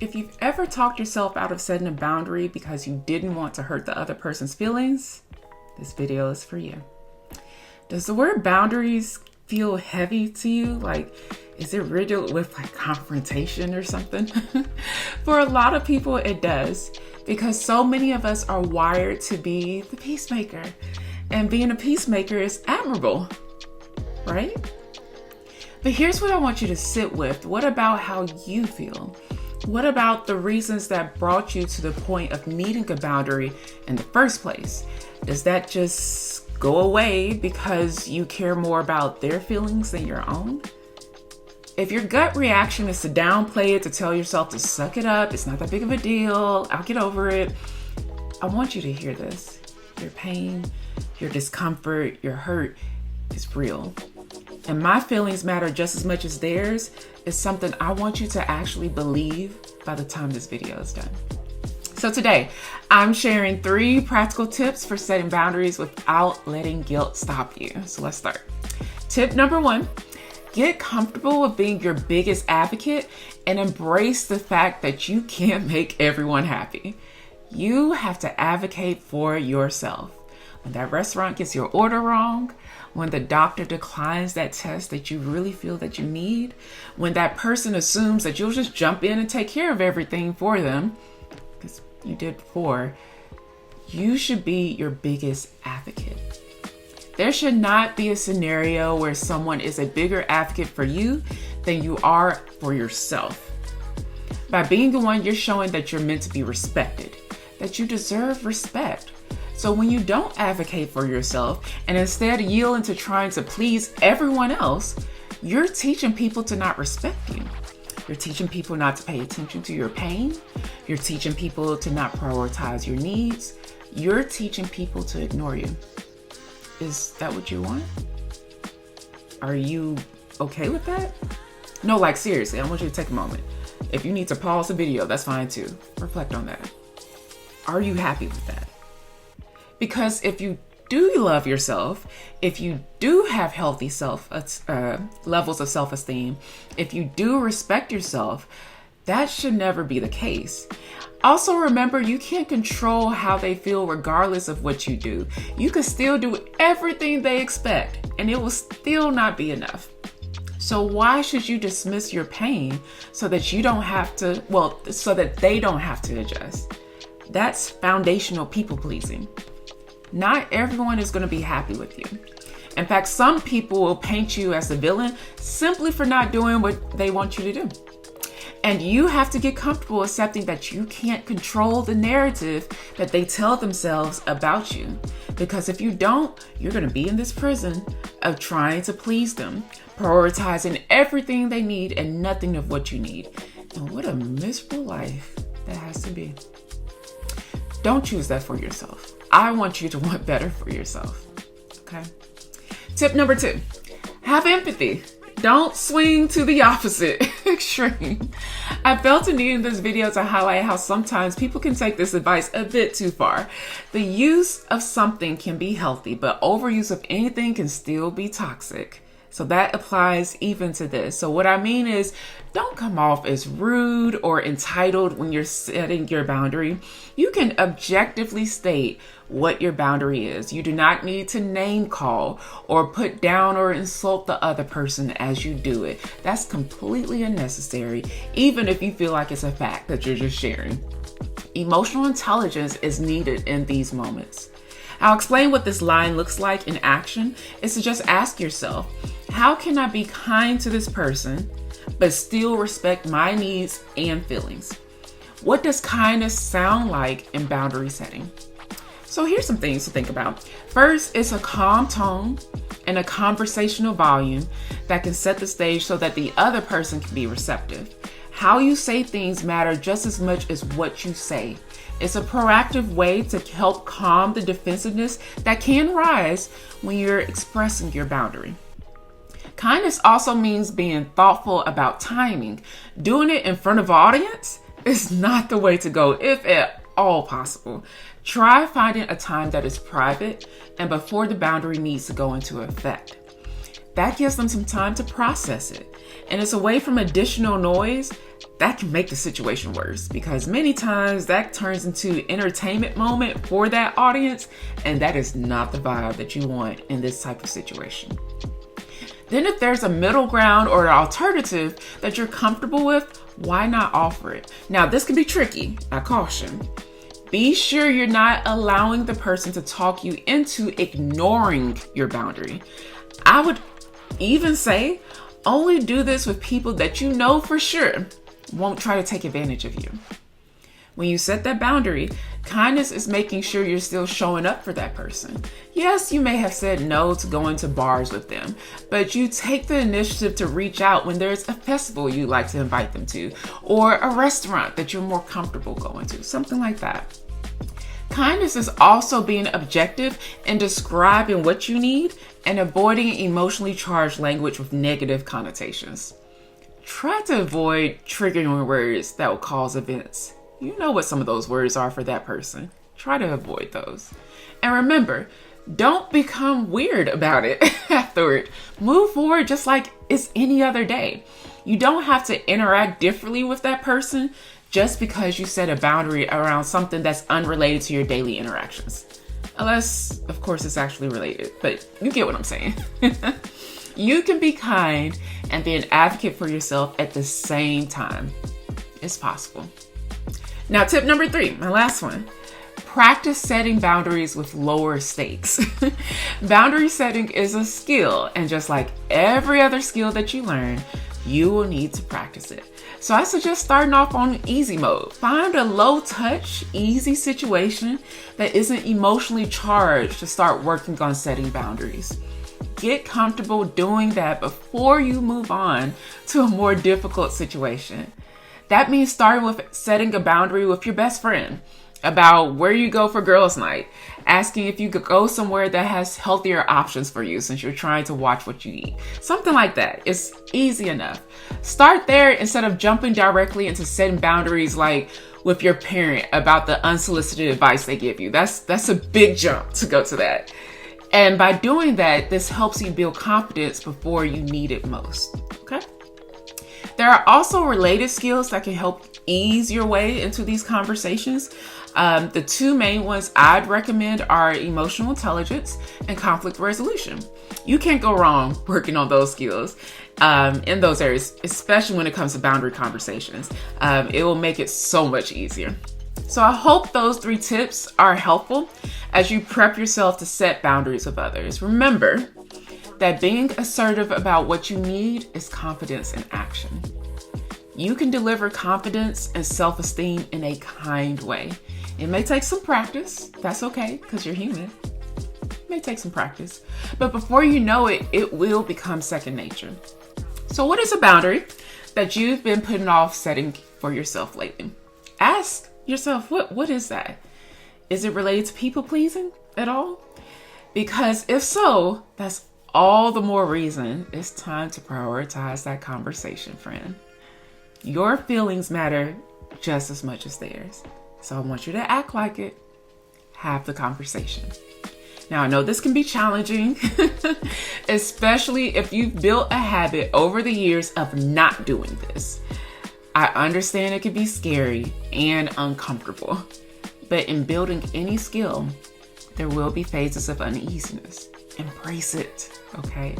If you've ever talked yourself out of setting a boundary because you didn't want to hurt the other person's feelings, this video is for you. Does the word boundaries feel heavy to you? Like, is it riddled with confrontation or something? For a lot of people, it does, because so many of us are wired to be the peacemaker. And being a peacemaker is admirable, right? But here's what I want you to sit with. What about how you feel? What about the reasons that brought you to the point of needing a boundary in the first place? Does that just go away because you care more about their feelings than your own? If your gut reaction is to downplay it, to tell yourself to suck it up, it's not that big of a deal, I'll get over it, I want you to hear this. Your pain, your discomfort, your hurt is real. And my feelings matter just as much as theirs is something I want you to actually believe by the time this video is done. So today, I'm sharing 3 practical tips for setting boundaries without letting guilt stop you. So let's start. Tip number 1, get comfortable with being your biggest advocate and embrace the fact that you can't make everyone happy. You have to advocate for yourself. When that restaurant gets your order wrong, when the doctor declines that test that you really feel that you need, when that person assumes that you'll just jump in and take care of everything for them, because you did before, you should be your biggest advocate. There should not be a scenario where someone is a bigger advocate for you than you are for yourself. By being the one, you're showing that you're meant to be respected, that you deserve respect. So when you don't advocate for yourself and instead yield into trying to please everyone else, you're teaching people to not respect you. You're teaching people not to pay attention to your pain. You're teaching people to not prioritize your needs. You're teaching people to ignore you. Is that what you want? Are you okay with that? No, like seriously, I want you to take a moment. If you need to pause the video, that's fine too. Reflect on that. Are you happy with that? Because if you do love yourself, if you do have healthy levels of self-esteem, if you do respect yourself, that should never be the case. Also remember, you can't control how they feel regardless of what you do. You can still do everything they expect and it will still not be enough. So why should you dismiss your pain so that you don't have to, so that they don't have to adjust? That's foundational people pleasing. Not everyone is going to be happy with you. In fact, some people will paint you as the villain simply for not doing what they want you to do. And you have to get comfortable accepting that you can't control the narrative that they tell themselves about you. Because if you don't, you're going to be in this prison of trying to please them, prioritizing everything they need and nothing of what you need. And what a miserable life that has to be. Don't choose that for yourself. I want you to want better for yourself. Okay. Tip number 2, have empathy. Don't swing to the opposite extreme. I felt a need in this video to highlight how sometimes people can take this advice a bit too far. The use of something can be healthy, but overuse of anything can still be toxic. So that applies even to this. So what I mean is, don't come off as rude or entitled when you're setting your boundary. You can objectively state what your boundary is. You do not need to name call or put down or insult the other person as you do it. That's completely unnecessary, even if you feel like it's a fact that you're just sharing. Emotional intelligence is needed in these moments. I'll explain what this line looks like in action. Is to just ask yourself, how can I be kind to this person, but still respect my needs and feelings? What does kindness sound like in boundary setting? So here's some things to think about. First, it's a calm tone and a conversational volume that can set the stage so that the other person can be receptive. How you say things matter just as much as what you say. It's a proactive way to help calm the defensiveness that can rise when you're expressing your boundary. Kindness also means being thoughtful about timing. Doing it in front of an audience is not the way to go, if at all possible. Try finding a time that is private and before the boundary needs to go into effect. That gives them some time to process it. And it's away from additional noise that can make the situation worse, because many times that turns into entertainment moment for that audience, and that is not the vibe that you want in this type of situation. Then if there's a middle ground or an alternative that you're comfortable with, why not offer it? Now, this can be tricky, I caution. Be sure you're not allowing the person to talk you into ignoring your boundary. I would even say only do this with people that you know for sure won't try to take advantage of you. When you set that boundary, kindness is making sure you're still showing up for that person. Yes, you may have said no to going to bars with them, but you take the initiative to reach out when there's a festival you'd like to invite them to, or a restaurant that you're more comfortable going to, something like that. Kindness is also being objective and describing what you need and avoiding emotionally charged language with negative connotations. Try to avoid triggering words that will cause offense. You know what some of those words are for that person. Try to avoid those. And remember, don't become weird about it afterward. Move forward just like it's any other day. You don't have to interact differently with that person just because you set a boundary around something that's unrelated to your daily interactions. Unless, of course, it's actually related, but you get what I'm saying. You can be kind and be an advocate for yourself at the same time. It's possible. Now, tip number 3, my last one. Practice setting boundaries with lower stakes. Boundary setting is a skill, and just like every other skill that you learn, you will need to practice it. So I suggest starting off on easy mode. Find a low touch, easy situation that isn't emotionally charged to start working on setting boundaries. Get comfortable doing that before you move on to a more difficult situation. That means starting with setting a boundary with your best friend about where you go for girls' night, asking if you could go somewhere that has healthier options for you since you're trying to watch what you eat. Something like that. It's easy enough. Start there instead of jumping directly into setting boundaries like with your parent about the unsolicited advice they give you. That's a big jump to go to that. And by doing that, this helps you build confidence before you need it most. Okay? There are also related skills that can help ease your way into these conversations. The 2 main ones I'd recommend are emotional intelligence and conflict resolution. You can't go wrong working on those skills in those areas, especially when it comes to boundary conversations. It will make it so much easier. So I hope those 3 tips are helpful as you prep yourself to set boundaries with others. Remember that being assertive about what you need is confidence in action. You can deliver confidence and self-esteem in a kind way. It may take some practice. That's okay, because you're human. It may take some practice. But before you know it, it will become second nature. So what is a boundary that you've been putting off setting for yourself lately? Ask yourself, what is that? Is it related to people pleasing at all? Because if so, that's all the more reason it's time to prioritize that conversation, friend. Your feelings matter just as much as theirs. So I want you to act like it. Have the conversation. Now, I know this can be challenging, especially if you've built a habit over the years of not doing this. I understand it can be scary and uncomfortable, but in building any skill, there will be phases of uneasiness. Embrace it, okay?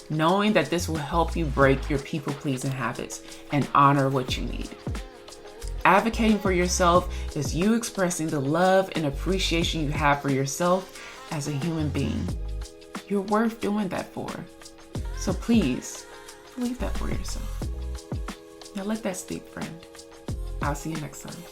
Knowing that this will help you break your people-pleasing habits and honor what you need. Advocating for yourself is you expressing the love and appreciation you have for yourself as a human being. You're worth doing that for. So please, believe that for yourself. Now let that speak, friend. I'll see you next time.